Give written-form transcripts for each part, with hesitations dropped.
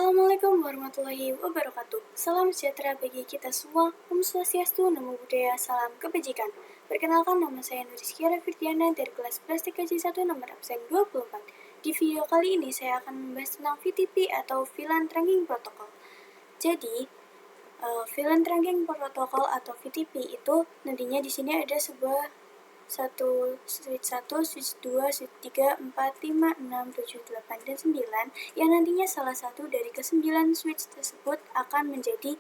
Assalamualaikum warahmatullahi wabarakatuh. Salam sejahtera bagi kita semua. Om Swastiastu, Namo Buddhaya, salam kebajikan. Perkenalkan, nama saya Nuriskiara Firdiana dari kelas 11 TKJ 1 nomor absen 24. Di video kali ini saya akan membahas tentang VTP atau VLAN Trunking Protocol. Jadi, VLAN Trunking Protocol atau VTP itu nantinya di sini ada sebuah switch 1, switch 2, switch 3, 4, 5, 6, 7, 8, dan 9 yang nantinya salah satu dari ke-9 switch tersebut akan menjadi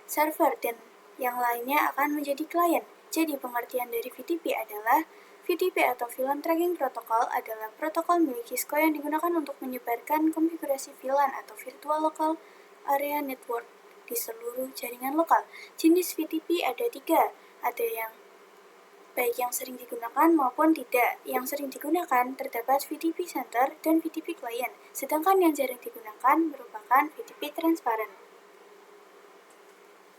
server dan yang lainnya akan menjadi klien. Jadi pengertian dari VTP adalah VTP atau VLAN Trunking Protocol adalah protokol milik Cisco yang digunakan untuk menyebarkan konfigurasi VLAN atau Virtual Local Area Network di seluruh jaringan lokal. Jenis VTP ada 3, ada yang baik yang sering digunakan maupun tidak. Yang sering digunakan terdapat VTP Center dan VTP Client, sedangkan yang jarang digunakan merupakan VTP Transparent.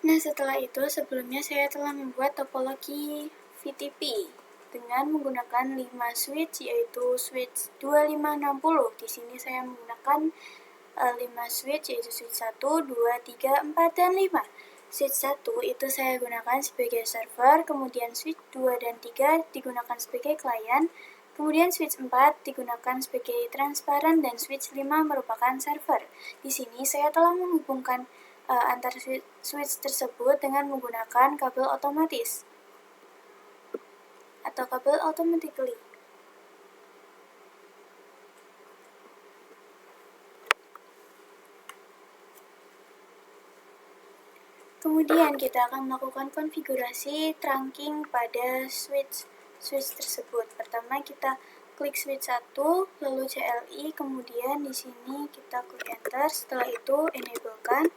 Nah, setelah itu sebelumnya saya telah membuat topologi VTP dengan menggunakan 5 switch, yaitu switch 2560. Di sini saya menggunakan 5 switch, yaitu switch 1, 2, 3, 4, dan 5. Switch 1 itu saya gunakan sebagai server, kemudian switch 2 dan 3 digunakan sebagai klien, kemudian switch 4 digunakan sebagai transparan, dan switch 5 merupakan server. Di sini saya telah menghubungkan antar switch tersebut dengan menggunakan kabel otomatis atau kabel automatically. Kemudian kita akan melakukan konfigurasi trunking pada switch tersebut. Pertama kita klik switch 1, lalu CLI, kemudian di sini kita klik enter. Setelah itu enablekan.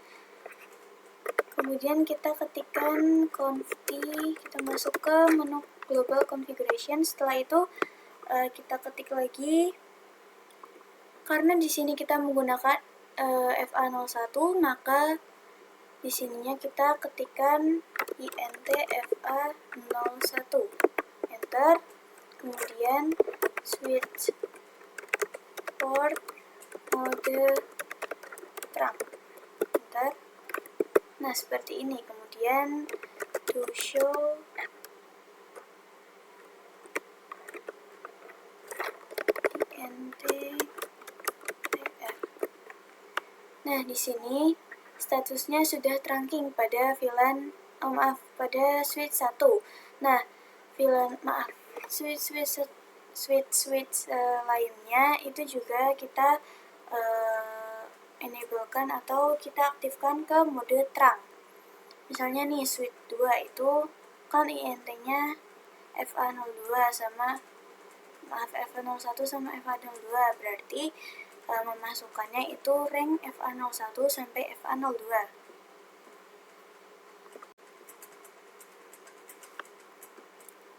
Kemudian kita ketikkan conft, kita masuk ke menu global configuration. Setelah itu kita ketik lagi. Karena di sini kita menggunakan FA01, maka di sininya kita ketikkan int fa01, enter, kemudian switch port mode trunk, enter. Nah, seperti ini. Kemudian to show int tr. Nah, di sini statusnya sudah trunking pada pada switch 1. Nah, switch lainnya itu juga kita enablekan atau kita aktifkan ke mode trunk. Misalnya nih switch 2 itu kan INT-nya FA01 sama FA02, berarti memasukkannya itu rank FA01 sampai FA02.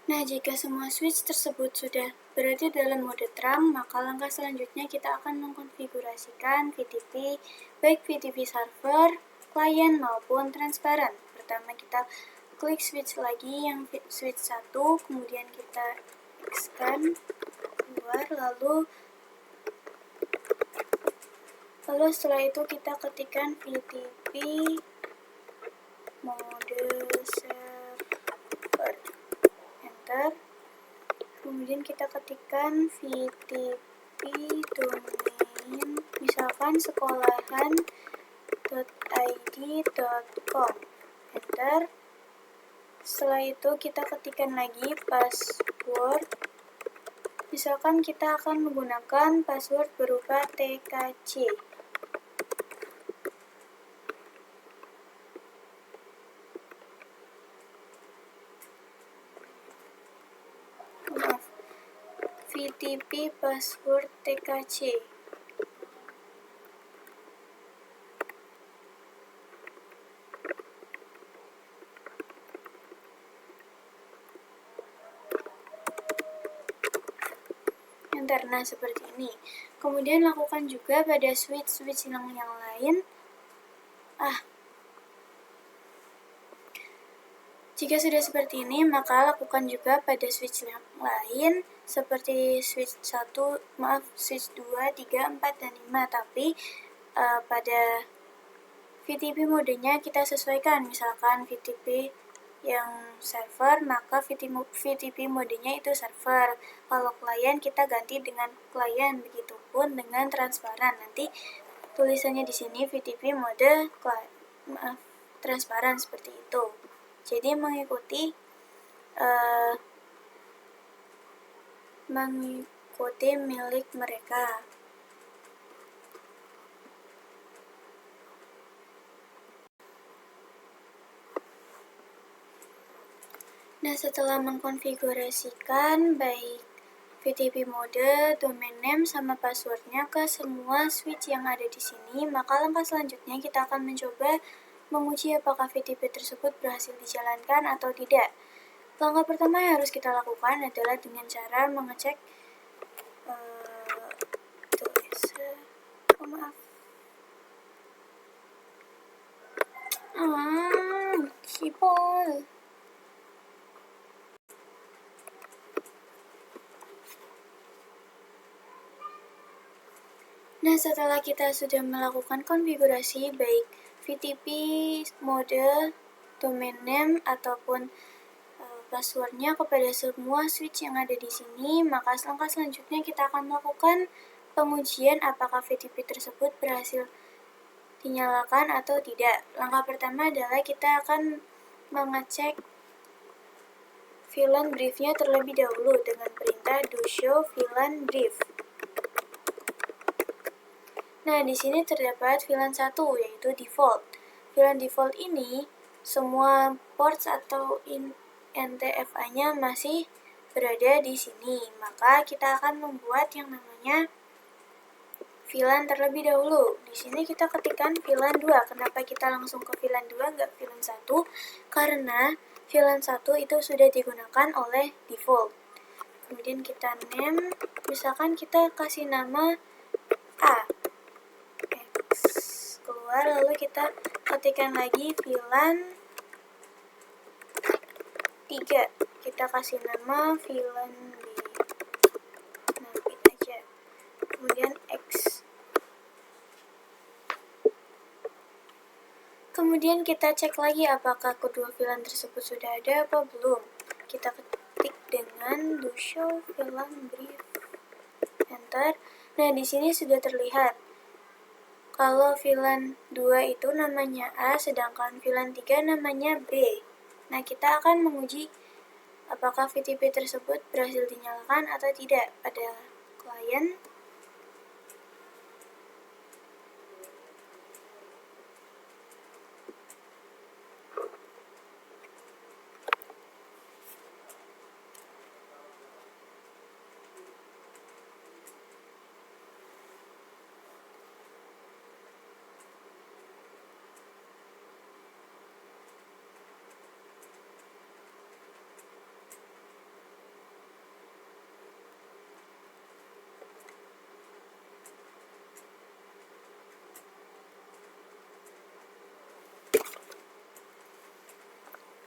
Nah, jika semua switch tersebut sudah berada dalam mode trunk, maka langkah selanjutnya kita akan mengkonfigurasikan VTP, baik VTP server, klien, maupun transparan. Pertama kita klik switch lagi yang switch 1, kemudian kita X-kan keluar, lalu setelah itu kita ketikkan VTP mode server, enter. Kemudian kita ketikkan VTP domain, misalkan sekolahan.id.com, enter. Setelah itu kita ketikkan lagi password, misalkan kita akan menggunakan password berupa TKC. VTP password TKC. Enter. Nah, seperti ini. Kemudian lakukan juga pada switch yang lain. Jika sudah seperti ini, maka lakukan juga pada switch lain seperti switch 2, 3, 4, dan 5. Tapi pada VTP modenya kita sesuaikan. Misalkan VTP yang server, maka VTP modenya itu server. Kalau klien, kita ganti dengan klien. Begitupun dengan transparan. Nanti tulisannya di sini VTP mode transparan seperti itu. Jadi mengikuti milik mereka. Nah, setelah mengkonfigurasikan baik VTP mode, domain name, sama passwordnya ke semua switch yang ada di sini, maka langkah selanjutnya kita akan mencoba menguji apakah VTP tersebut berhasil dijalankan atau tidak. Langkah pertama yang harus kita lakukan adalah dengan cara mengecek keyboard. Nah, setelah kita sudah melakukan konfigurasi baik VTP mode, domain name, ataupun passwordnya kepada semua switch yang ada di sini, maka langkah selanjutnya kita akan melakukan pengujian apakah VTP tersebut berhasil dinyalakan atau tidak. Langkah pertama adalah kita akan mengecek VLAN briefnya terlebih dahulu dengan perintah do show VLAN brief. Nah, di sini terdapat VLAN 1, yaitu default. VLAN default ini, semua ports atau NTFA-nya masih berada di sini. Maka kita akan membuat yang namanya VLAN terlebih dahulu. Di sini kita ketikkan VLAN 2. Kenapa kita langsung ke VLAN 2, nggak VLAN 1? Karena VLAN 1 itu sudah digunakan oleh default. Kemudian kita name, misalkan kita kasih nama A. Keluar, lalu kita ketikkan lagi VLAN 3. Kita kasih nama VLAN B. Nanti aja. Kemudian X. Kemudian kita cek lagi apakah kedua VLAN tersebut sudah ada apa belum. Kita ketik dengan do show VLAN brief. Enter. Nah, di sini sudah terlihat kalau VLAN 2 itu namanya A, sedangkan VLAN 3 namanya B. Nah, kita akan menguji apakah VTP tersebut berhasil dinyalakan atau tidak pada klien.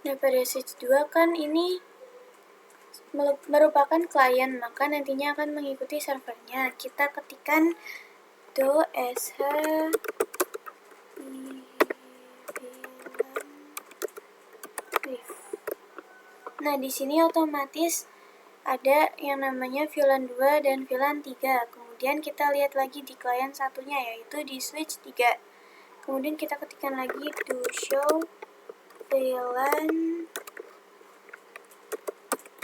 Nah, pada switch 2 kan ini merupakan klien, maka nantinya akan mengikuti servernya. Kita ketikkan do sh brief. Nah, di sini otomatis ada yang namanya VLAN 2 dan VLAN 3. Kemudian kita lihat lagi di klien satunya, yaitu di switch 3. Kemudian kita ketikkan lagi do show VLAN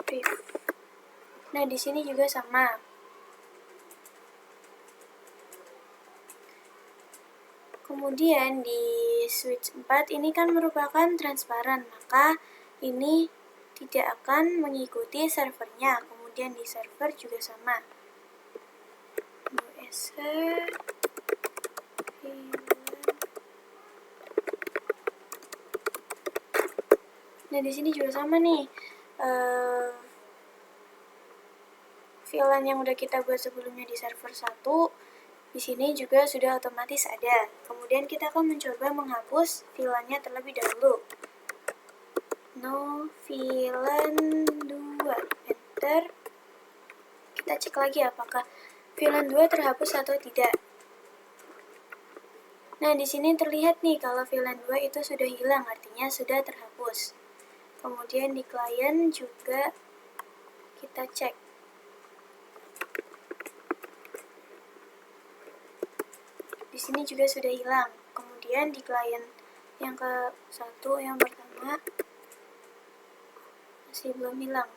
brief. Nah, di sini juga sama. Kemudian di switch 4 ini kan merupakan transparan, maka ini tidak akan mengikuti servernya. Kemudian di server juga sama. Nah, di sini juga sama nih. VLAN yang udah kita buat sebelumnya di server 1, di sini juga sudah otomatis ada. Kemudian kita akan mencoba menghapus VLAN-nya terlebih dahulu. no VLAN 2, enter. Kita cek lagi apakah VLAN 2 terhapus atau tidak. Nah, di sini terlihat nih kalau VLAN 2 itu sudah hilang, artinya sudah terhapus. Kemudian di klien juga kita cek. Di sini juga sudah hilang. Kemudian di klien yang ke-1 yang pertama masih belum hilang.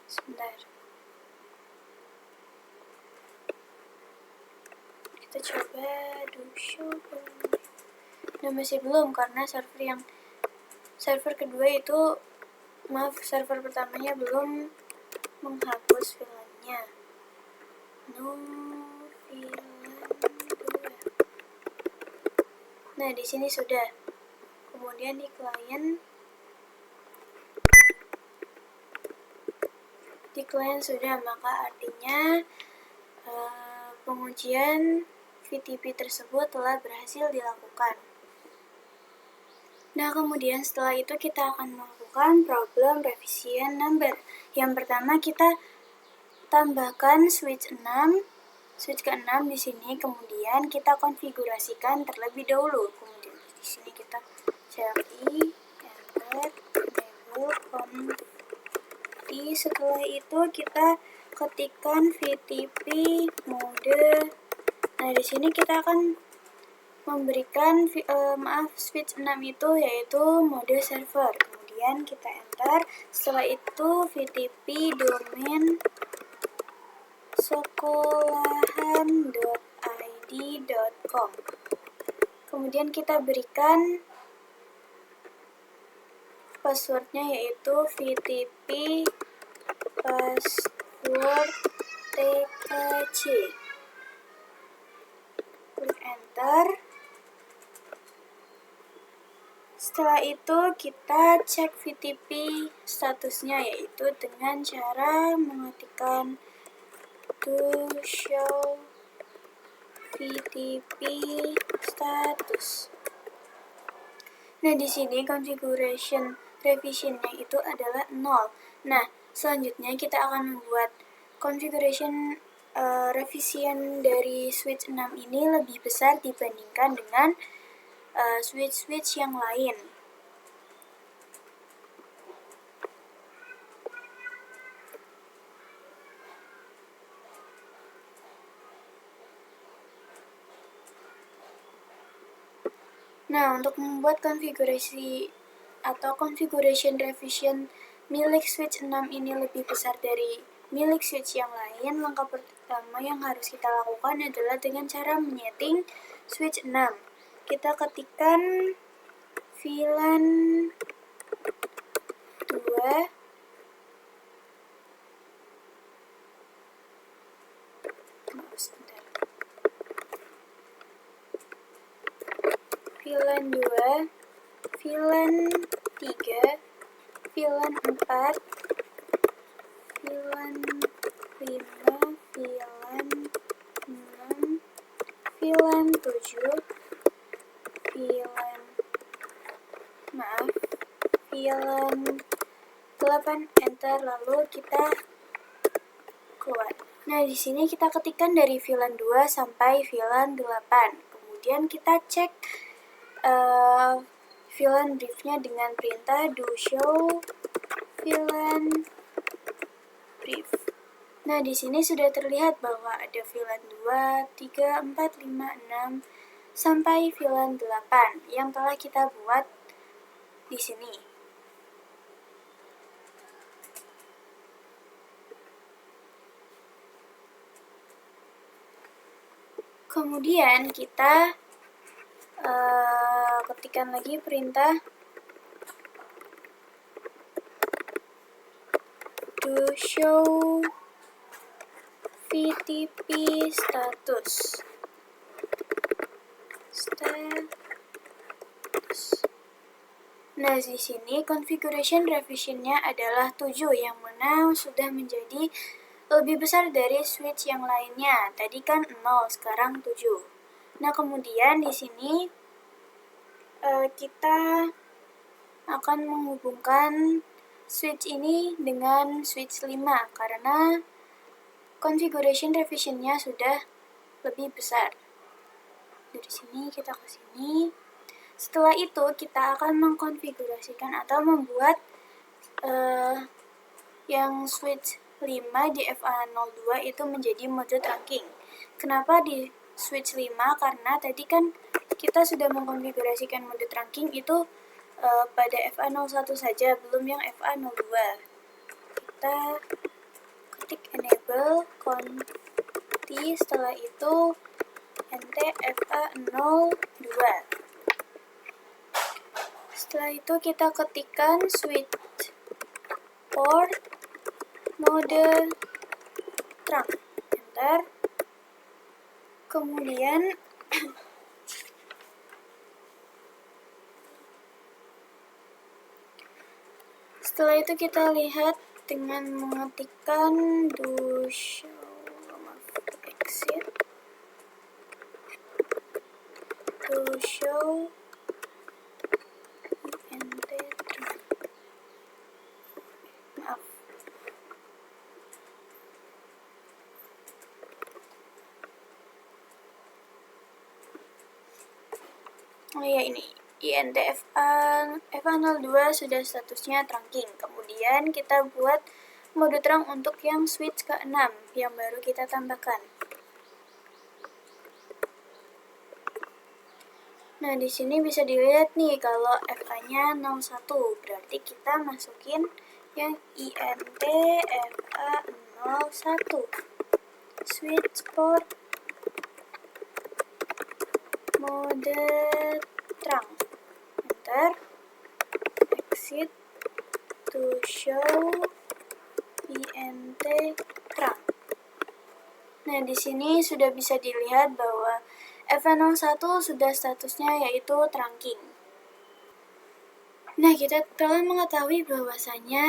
Sebentar. Kita coba do show. Nah, masih belum karena server kedua itu, server pertamanya belum menghapus VLAN-nya. No VLAN 2. Nah, di sini sudah. Kemudian di klien sudah, maka artinya pengujian VTP tersebut telah berhasil dilakukan. Nah, kemudian setelah itu kita akan melakukan problem revision number. Yang pertama kita tambahkan switch ke-6 di sini, kemudian kita konfigurasikan terlebih dahulu. Kemudian di sini kita cari enter enable confi. Setelah itu kita ketikkan VTP mode. Nah, di sini kita akan memberikan switch 6 itu yaitu mode server. Kemudian kita enter. Setelah itu VTP domain sekolahan.id.com. Kemudian kita berikan passwordnya yaitu VTP password TKC. Klik enter. Setelah itu kita cek VTP statusnya yaitu dengan cara mengetikkan to show VTP status. Nah, di sini configuration revisionnya itu adalah 0. Nah, selanjutnya kita akan membuat configuration revision dari switch 6 ini lebih besar dibandingkan dengan switch-switch yang lain. Nah, untuk membuat konfigurasi atau configuration revision milik switch 6 ini lebih besar dari milik switch yang lain, langkah pertama yang harus kita lakukan adalah dengan cara menyeting switch 6. Kita ketikkan VLAN 2 VLAN 2, VLAN 3, VLAN 4, VLAN 5, VLAN 6, VLAN 7, VLAN 8, enter, lalu kita keluar. Nah, di sini kita ketikkan dari VLAN 2 sampai VLAN 8. Kemudian kita cek VLAN briefnya dengan perintah do show VLAN brief. Nah, di sini sudah terlihat bahwa ada VLAN 2, 3, 4, 5, 6 sampai VLAN 8 yang telah kita buat di sini. Kemudian kita ketikkan lagi perintah do show VTP status. Nah, di sini configuration revisionnya adalah 7, yang mana sudah menjadi lebih besar dari switch yang lainnya. Tadi kan 0, sekarang 7. Nah, kemudian di sini kita akan menghubungkan switch ini dengan switch 5 karena configuration revisionnya sudah lebih besar. Dari sini kita ke sini. Setelah itu kita akan mengkonfigurasikan atau membuat yang switch 5 di FA02 itu menjadi mode trunking. Kenapa di switch 5? Karena tadi kan kita sudah mengkonfigurasikan mode trunking itu pada FA01 saja, belum yang FA02. Kita ketik enable conti, setelah itu enter FA02. Setelah itu kita ketikkan switch port mode trunk, enter. Kemudian setelah itu kita lihat dengan mengetikkan do show exit, do show maaf. Oh ya, ini FA02 sudah statusnya trunking. Kemudian kita buat mode trunk untuk yang switch ke-6 yang baru kita tambahkan. Nah, di sini bisa dilihat nih kalau FA-nya 01, berarti kita masukin yang INT FA01 switch port mode trunk, enter, exit to show INT trunk. Nah, di sini sudah bisa dilihat bahwa FA01 sudah statusnya yaitu trunking. Nah, kita telah mengetahui bahwasanya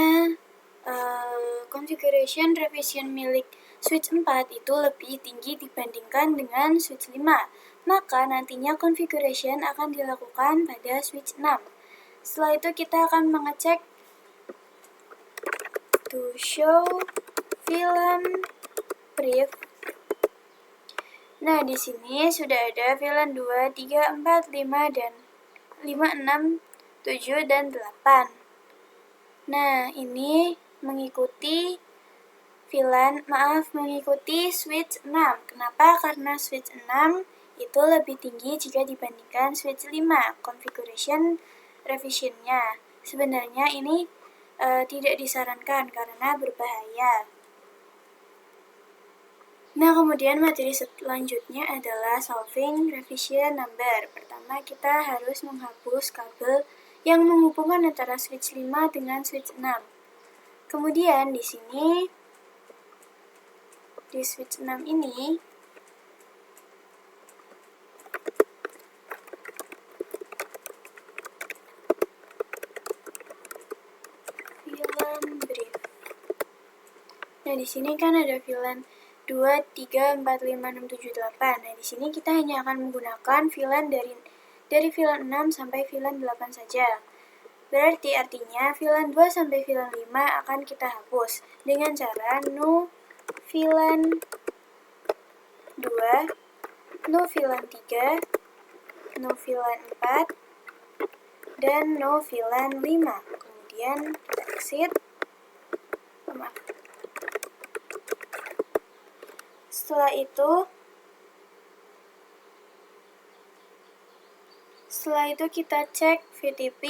configuration revision milik switch 4 itu lebih tinggi dibandingkan dengan switch 5. Maka nantinya configuration akan dilakukan pada switch 6. Setelah itu kita akan mengecek to show VLAN brief. Nah, di sini sudah ada VLAN 2, 3, 4, 5, dan 5, 6, 7, dan 8. Nah, ini mengikuti switch 6. Kenapa? Karena switch 6 itu lebih tinggi jika dibandingkan switch 5 configuration revisionnya. Sebenarnya ini tidak disarankan karena berbahaya. Nah, kemudian materi selanjutnya adalah solving revision number. Pertama, kita harus menghapus kabel yang menghubungkan antara switch 5 dengan switch 6. Kemudian di sini di switch 6 ini VLAN brief. Nah, di sini kan ada VLAN 2, 3, 4, 5, 6, 7, 8. Nah, di sini kita hanya akan menggunakan VLAN dari VLAN 6 sampai VLAN 8 saja. Berarti artinya VLAN 2 sampai VLAN 5 akan kita hapus dengan cara no VLAN 2, no VLAN 3, no VLAN 4, dan no VLAN 5. Kemudian kita exit. Setelah itu kita cek VTP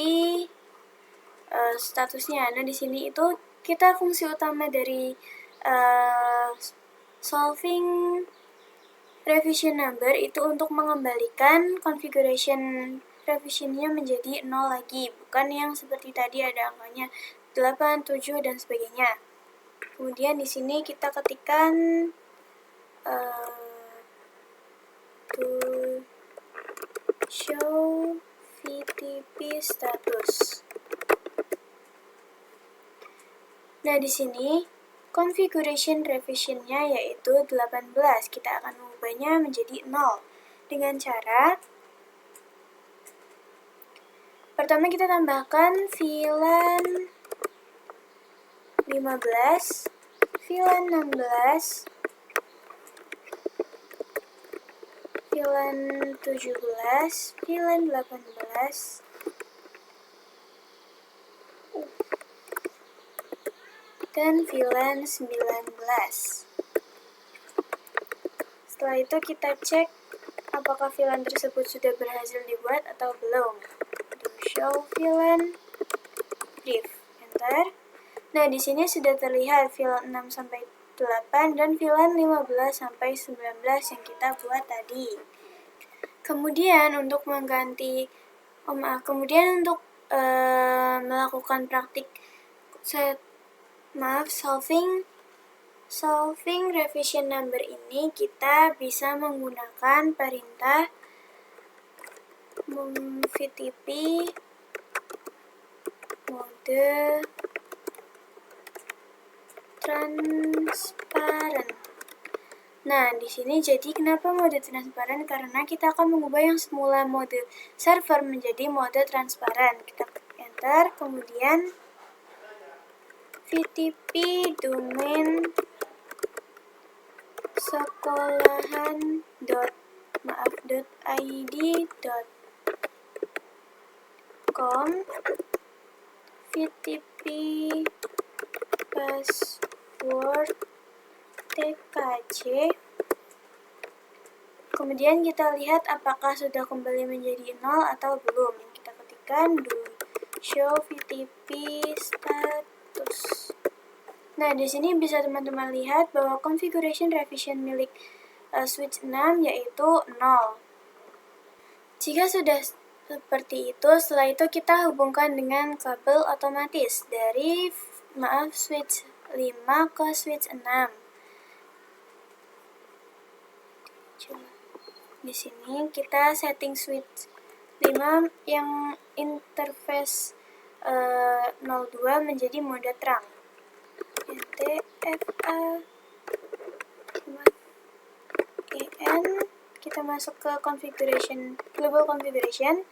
statusnya. Nah, di sini itu kita fungsi utama dari solving revision number itu untuk mengembalikan configuration revisionnya menjadi 0 lagi, bukan yang seperti tadi ada angkanya 8, 7, dan sebagainya. Kemudian di sini kita ketikkan to show VTP status. Nah, di sini configuration revisionnya yaitu 18. Kita akan mengubahnya menjadi 0 dengan cara Pertama kita tambahkan VLAN 15, VLAN 16, VLAN 17, VLAN 18, dan VLAN 19. Setelah itu kita cek apakah VLAN tersebut sudah berhasil dibuat atau belum. Do show VLAN brief. Enter. Nah, di sini sudah terlihat VLAN 6 sampai 8 dan VLAN 15 sampai 19 yang kita buat tadi. Kemudian untuk melakukan praktik solving revision number ini, kita bisa menggunakan perintah VTP mode transparan. Nah, di sini jadi kenapa mode transparan? Karena kita akan mengubah yang semula mode server menjadi mode transparan. Kita enter, kemudian VTP domain sekolahan.id.com, VTP password TKC. Kemudian kita lihat apakah sudah kembali menjadi 0 atau belum. Kita ketikkan do show VTP status. Nah, di sini bisa teman-teman lihat bahwa configuration revision milik switch 6 yaitu 0. Jika sudah seperti itu, setelah itu kita hubungkan dengan kabel otomatis dari switch 5 ke switch 6. Di sini kita setting switch 5 yang interface 02 menjadi mode terang. NTFA EN, kita masuk ke configuration, global configuration,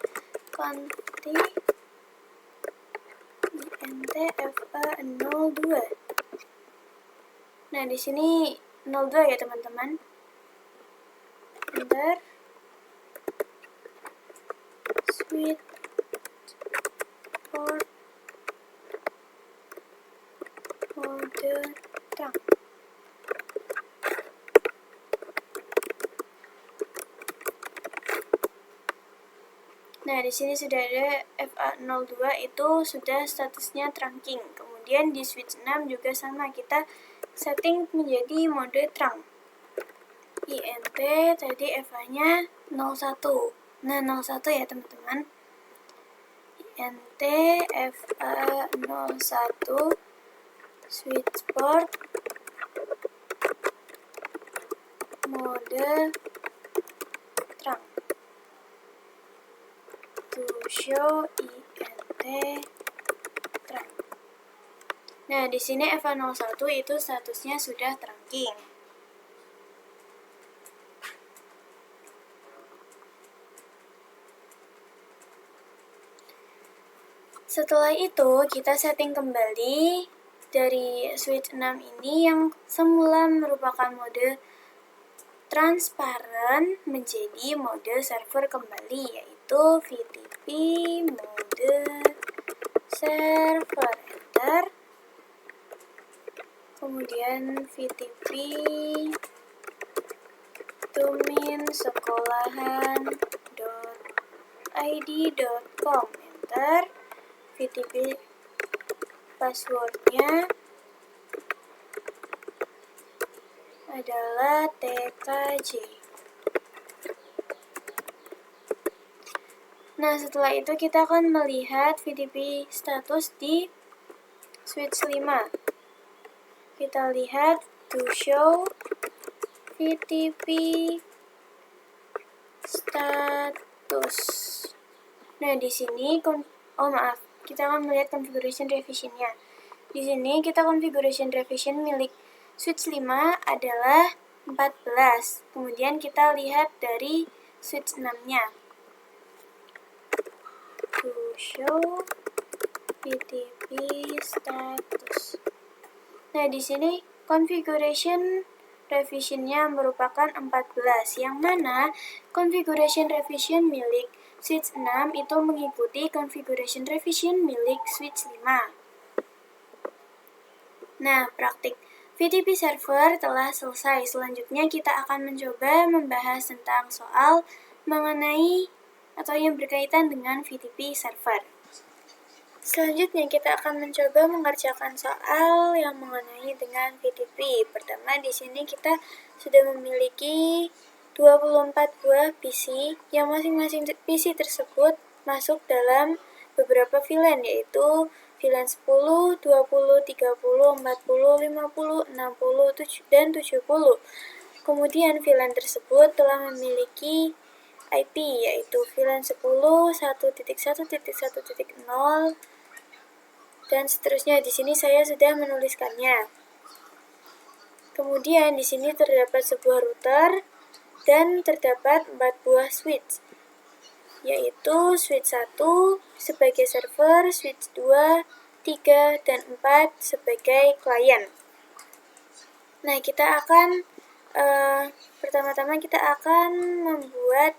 conti NTFA 02. Nah, di sini 02 ya teman-teman. Enter. Switch port mode terang. Nah, di sini sudah ada FA02 itu sudah statusnya trunking. Kemudian di switch 6 juga sama, kita setting menjadi mode terang. INT tadi FA-nya 01. Nah, 01 ya teman-teman. INT FA01 switch port mode terang. To show INT terang. Nah, di sini FA01 itu statusnya sudah trunking. Setelah itu, kita setting kembali dari switch 6 ini yang semula merupakan mode transparan menjadi mode server kembali, yaitu VTP mode server. Enter. Kemudian VTP domain sekolahan.id.com. Enter. VTP passwordnya adalah TKJ. Nah, setelah itu kita akan melihat VTP status di switch 5. Kita lihat to show VTP status. Nah, di sini kita akan melihat configuration revision-nya. Di sini kita configuration revision milik switch 5 adalah 14. Kemudian kita lihat dari switch 6-nya. To show VTP status. Nah, di sini configuration revision-nya merupakan 14, yang mana configuration revision milik switch 6 itu mengikuti configuration revision milik switch 5. Nah, praktik VTP server telah selesai. Selanjutnya kita akan mencoba membahas tentang soal mengenai atau yang berkaitan dengan VTP server. Selanjutnya kita akan mencoba mengerjakan soal yang mengenai dengan VTP. Pertama, di sini kita sudah memiliki 24 buah PC yang masing-masing PC tersebut masuk dalam beberapa VLAN, yaitu VLAN 10, 20, 30, 40, 50, 60, dan 70. Kemudian VLAN tersebut telah memiliki IP, yaitu VLAN 10, 1.1.1.0, dan seterusnya. Di sini saya sudah menuliskannya. Kemudian di sini terdapat sebuah router dan terdapat 4 buah switch, yaitu switch 1 sebagai server, switch 2, 3, dan 4 sebagai klien. Nah, pertama-tama kita akan membuat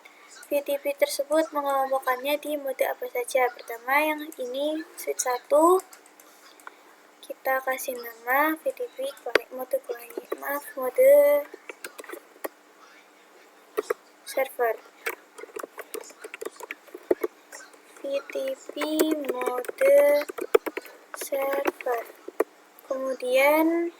VTP tersebut, mengelompokkannya di mode apa saja. Pertama, yang ini switch 1, kita kasih nama VTP mode server. VTP mode server. Kemudian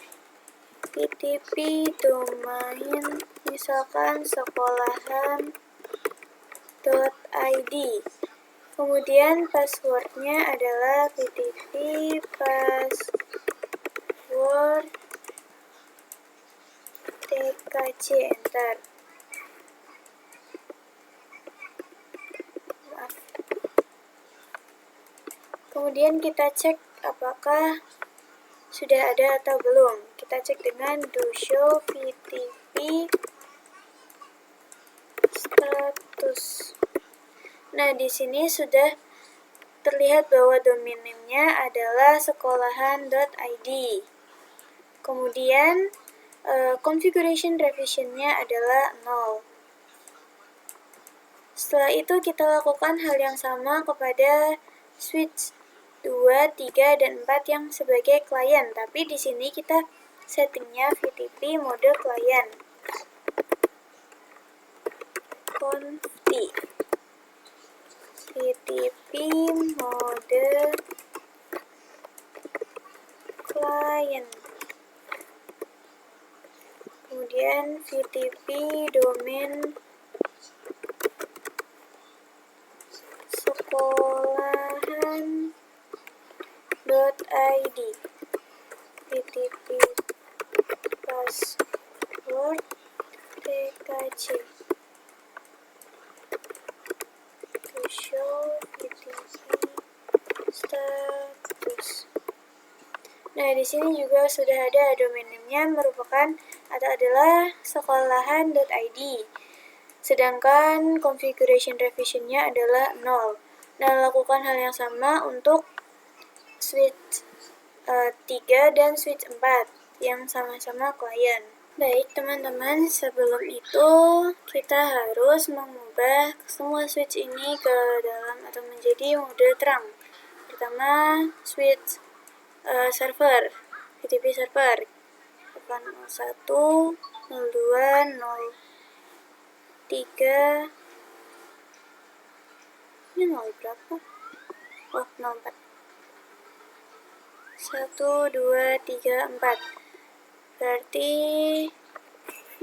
VTP domain, misalkan sekolahan.id. Kemudian passwordnya adalah VTP password TKC, enter. Kemudian kita cek apakah sudah ada atau belum. Kita cek dengan do show VTP status. Nah, di sini sudah terlihat bahwa domain name-nya adalah sekolahan.id. Kemudian configuration revision-nya adalah 0. Setelah itu kita lakukan hal yang sama kepada switch 2, 3, dan 4 yang sebagai klien, tapi di sini kita settingnya VTP mode klien. Conft VTP mode klien. Kemudian VTP domain sekolahan.id. VTP password TKC. To show VTP status. Nah, di sini juga sudah ada domain name-nya adalah sekolahan.id. Sedangkan configuration revision-nya adalah 0. Nah, lakukan hal yang sama untuk switch 3 dan switch 4 yang sama-sama klien. Baik, teman-teman, sebelum itu kita harus mengubah semua switch ini ke dalam atau menjadi mode terang. Pertama, switch server, VTP server 01, 02, 03, ini 0 berapa? Oh, 04. 1, 2, 3, 4. Berarti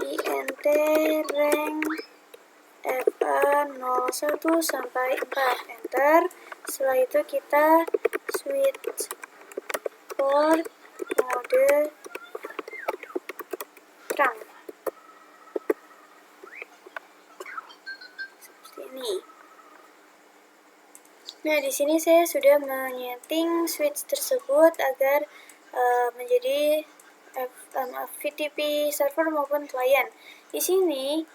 INT rank FA 01 sampai 4, enter. Setelah itu kita switch port mode terang. Seperti ini. Nah, di sini saya sudah menyeting switch tersebut agar menjadi VTP server maupun klien. Di sini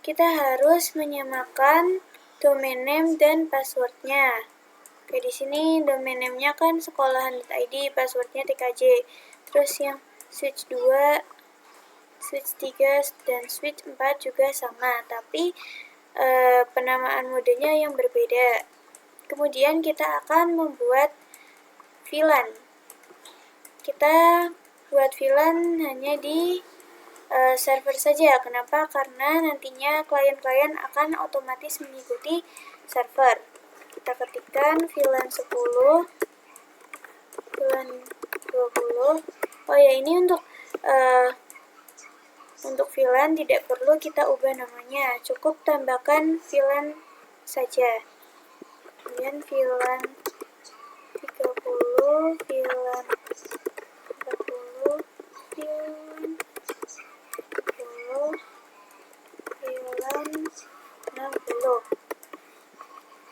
kita harus menyamakan domain name dan passwordnya. Kayak di sini domain name-nya kan sekolahan.id, passwordnya TKJ. Terus yang switch 2, switch 3, dan switch 4 juga sama, tapi penamaan modenya yang berbeda. Kemudian kita akan membuat VLAN. Kita buat VLAN hanya di server saja. Kenapa? Karena nantinya klien-klien akan otomatis mengikuti server. Kita ketikkan VLAN 10, VLAN 20. Oh ya, ini untuk VLAN tidak perlu kita ubah namanya, cukup tambahkan VLAN saja. Kemudian VLAN 30, VLAN 40, VLAN 10, VLAN 60.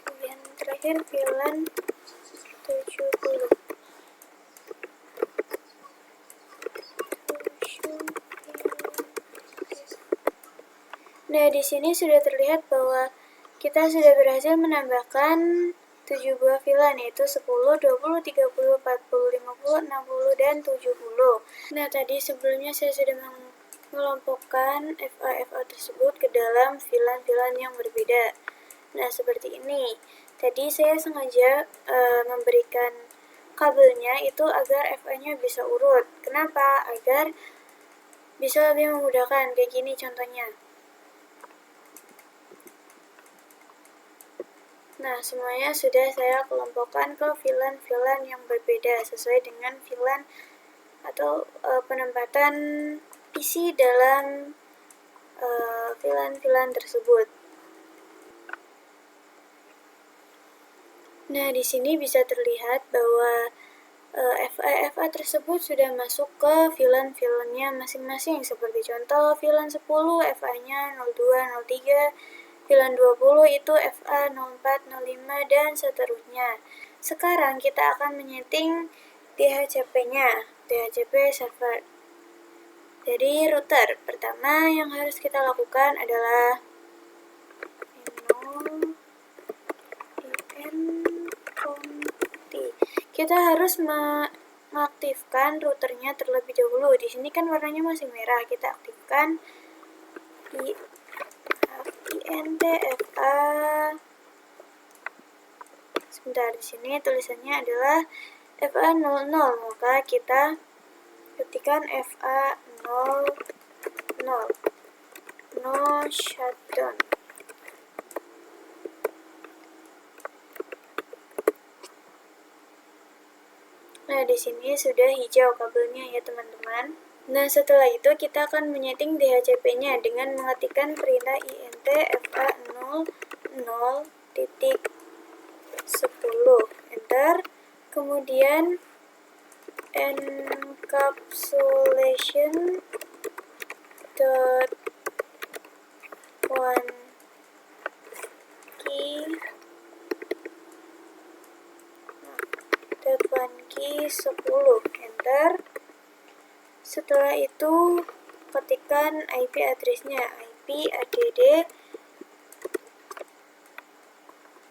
Kemudian terakhir VLAN 70. Nah, di sini sudah terlihat bahwa kita sudah berhasil menambahkan 7 buah VLAN, yaitu 10, 20, 30, 40, 50, 60, dan 70. Nah, tadi sebelumnya saya sudah mengelompokkan FA tersebut ke dalam VLAN-VLAN yang berbeda. Nah, seperti ini. Tadi saya sengaja memberikan kabelnya itu agar FA-nya bisa urut. Kenapa? Agar bisa lebih memudahkan. Kayak gini contohnya. Nah, semuanya sudah saya kelompokkan ke VLAN-VLAN yang berbeda sesuai dengan VLAN atau penempatan PC dalam VLAN-VLAN tersebut. Nah, di sini bisa terlihat bahwa FA tersebut sudah masuk ke VLAN-VLAN-nya masing-masing. Seperti contoh, VLAN 10 FA-nya 02, 03, VLAN 20 itu FA 04, 05, dan seterusnya. Sekarang kita akan menyeting DHCP-nya, DHCP server. Jadi router pertama yang harus kita lakukan adalah kita harus mengaktifkan routernya terlebih dahulu. Di sini kan warnanya masih merah, kita aktifkan INTFA. Sebentar, di sini tulisannya adalah FA00, maka kita ketikkan FA00, no shutdown. Nah, di sini sudah hijau kabelnya ya, teman-teman. Nah, setelah itu kita akan menyeting DHCP-nya dengan mengetikkan perintah INTFA00.10, enter. Kemudian encapsulation .1 key 10, enter. Setelah itu ketikkan IP address-nya, IP add.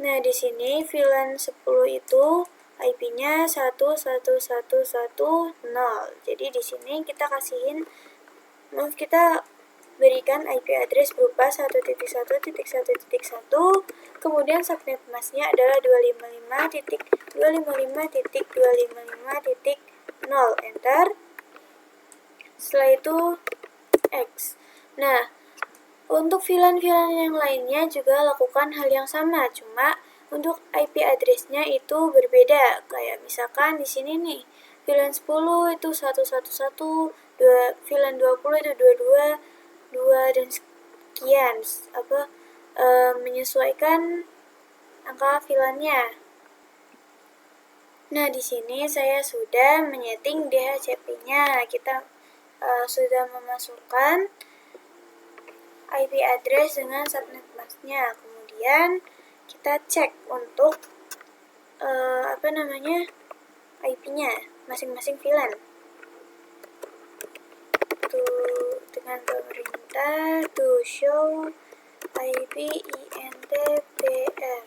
Nah, di sini VLAN 10 itu IP-nya 11110. Jadi di sini kita berikan IP address berupa 1.1.1.1, kemudian subnet masknya adalah 255.255.255.0, enter. Setelah itu X. Nah, untuk VLAN-VLAN yang lainnya juga lakukan hal yang sama, cuma untuk IP address-nya itu berbeda. Kayak misalkan di sini nih, VLAN 10 itu 111, VLAN 20 itu 22, 2 dan sekian. Menyesuaikan angka VLAN-nya. Nah, di sini saya sudah menyeting DHCP-nya. Kita sudah memasukkan IP address dengan subnet masknya. Kemudian kita cek untuk IP-nya masing-masing VLAN. Dengan perintah show IP INTPR.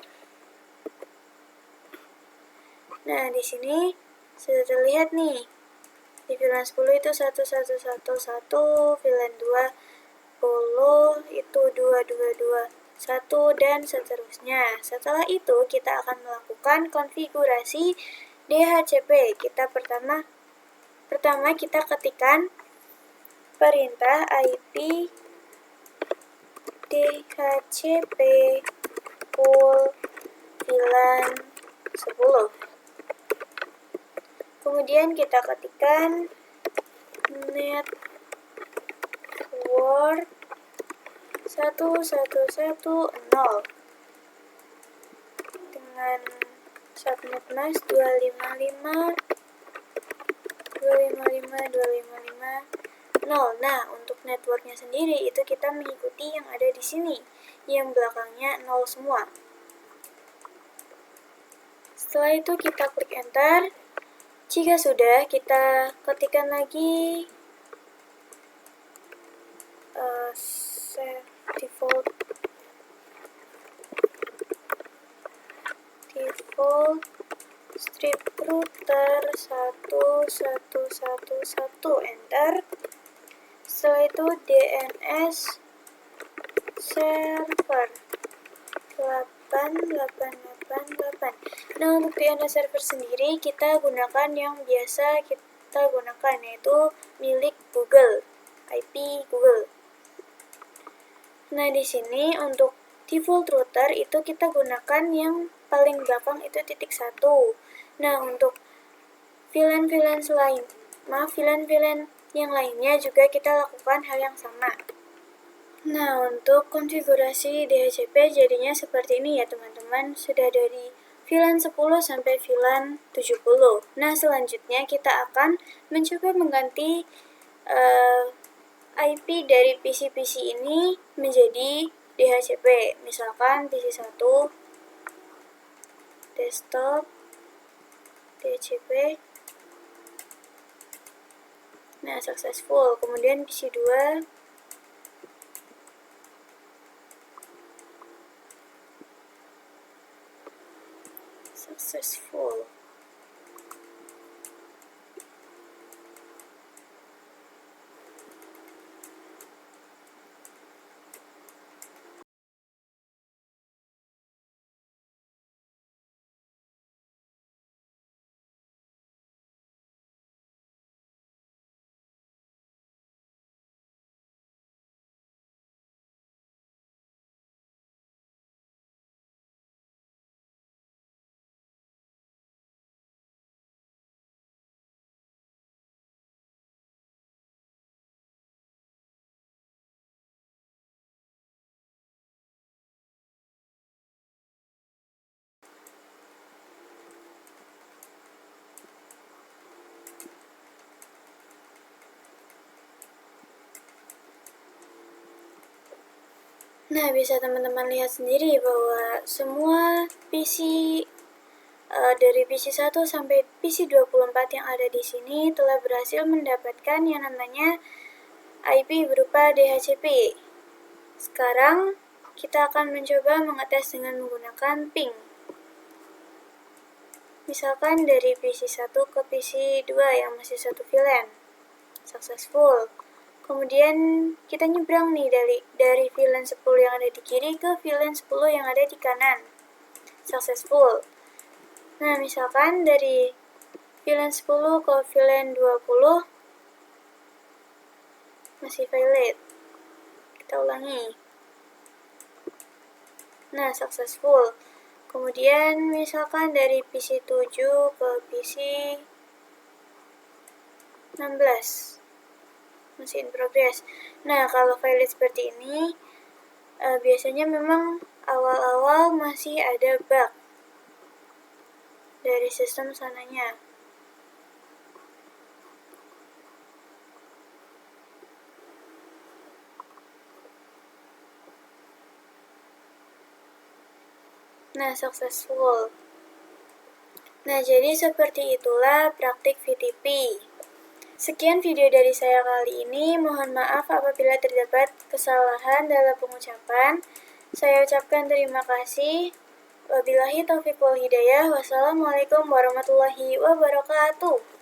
Nah, di sini sudah terlihat nih. Di VLAN 10 itu 1111, VLAN 20 itu 2221, dan seterusnya. Setelah itu, kita akan melakukan konfigurasi DHCP. Pertama kita ketikkan perintah IP DHCP full VLAN 10. Kemudian kita ketikkan network 1110 dengan subnet mask 255.255.255.0. Nah, untuk networknya sendiri itu kita mengikuti yang ada di sini, yang belakangnya 0 semua. Setelah itu kita klik enter. Jika sudah, kita ketikkan lagi default strip router 1111, enter. Setelah itu DNS server 8888. Nah, untuk DNS server sendiri kita gunakan yang biasa kita gunakan, yaitu milik Google, IP Google. Nah, di sini untuk default router itu kita gunakan yang paling belakang itu .1. Nah, untuk VLAN yang lainnya juga kita lakukan hal yang sama. Nah, untuk konfigurasi DHCP jadinya seperti ini ya teman-teman, sudah dari VLAN 10 sampai VLAN 70. Nah, selanjutnya kita akan mencoba mengganti IP dari PC-PC ini menjadi DHCP. Misalkan PC 1 desktop DHCP. Nah, successful. Kemudian PC 2 successful. Nah, bisa teman-teman lihat sendiri bahwa semua PC dari PC 1 sampai PC 24 yang ada di sini telah berhasil mendapatkan yang namanya IP berupa DHCP. Sekarang kita akan mencoba mengetes dengan menggunakan ping. Misalkan dari PC 1 ke PC 2 yang masih satu VLAN. Successful. Kemudian kita nyebrang nih dari VLAN 10 yang ada di kiri ke VLAN 10 yang ada di kanan. Successful. Nah, misalkan dari VLAN 10 ke VLAN 20 masih valid. Kita ulangi. Nah, successful. Kemudian misalkan dari PC 7 ke PC 16 masih in progress. Nah, kalau valid seperti ini biasanya memang awal-awal masih ada bug dari sistem sananya. Nah, successful. Nah, jadi seperti itulah praktik VTP. Sekian video dari saya kali ini. Mohon maaf apabila terdapat kesalahan dalam pengucapan. Saya ucapkan terima kasih. Wabillahi taufiq wal hidayah. Wassalamualaikum warahmatullahi wabarakatuh.